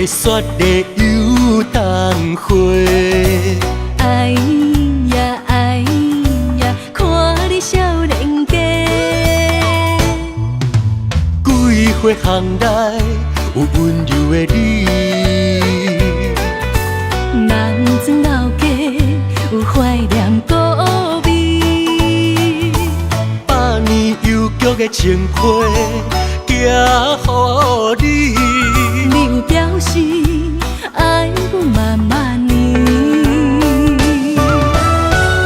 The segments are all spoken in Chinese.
雪的游冬花。哎呀哎呀，看你少年家，几岁巷内有温柔的你，南庄老家有怀念故味，百年邮局的情批寄予你。你有表示爱阮慢慢年，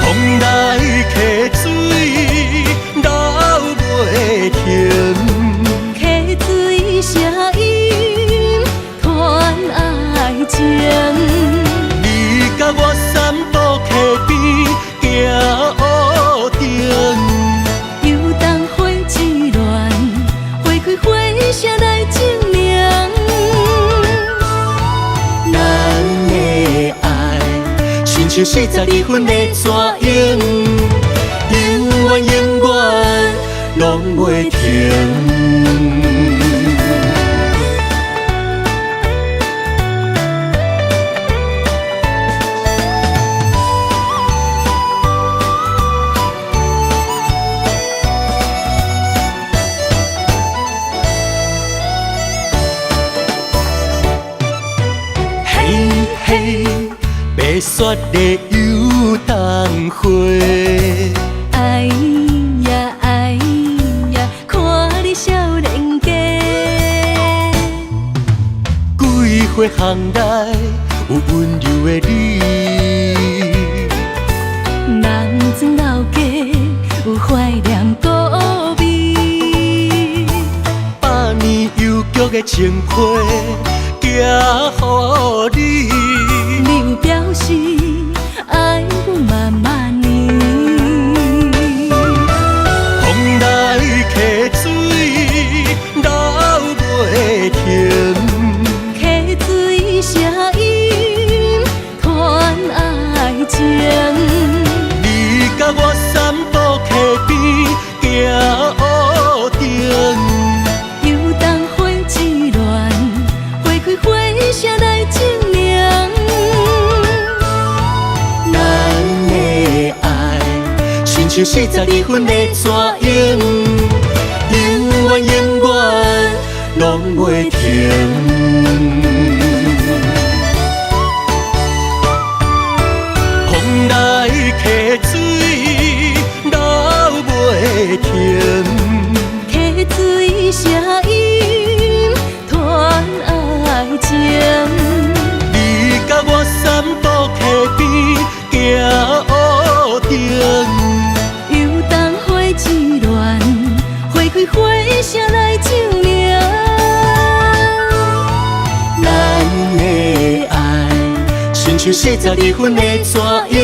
风来溪水流袂停，溪水声音传爱情。你甲我散步溪边行乌亭，游冬花枝乱，花开花谢来证明。咱的爱亲像42分的蛇影，永远永远拢袂停。嘿，白雪的游冬花。哎呀哎呀，看你少年家，几岁巷内有温柔的你，南庄老家有怀念故味，百年邮局的情批寄予你。你有表示爱阮慢慢年，风来溪水流袂停，溪水声音传爱情。你甲我散步溪边行乌亭，游冬花枝乱，花开花谢来证明。咱的爱亲像42分的蛇影，永远永远拢袂停。风来溪水流袂停，溪水声音传爱情。你甲我散步溪边行乌亭，游冬花枝乱，花开花谢来证明。咱的爱亲像42分的蛇影。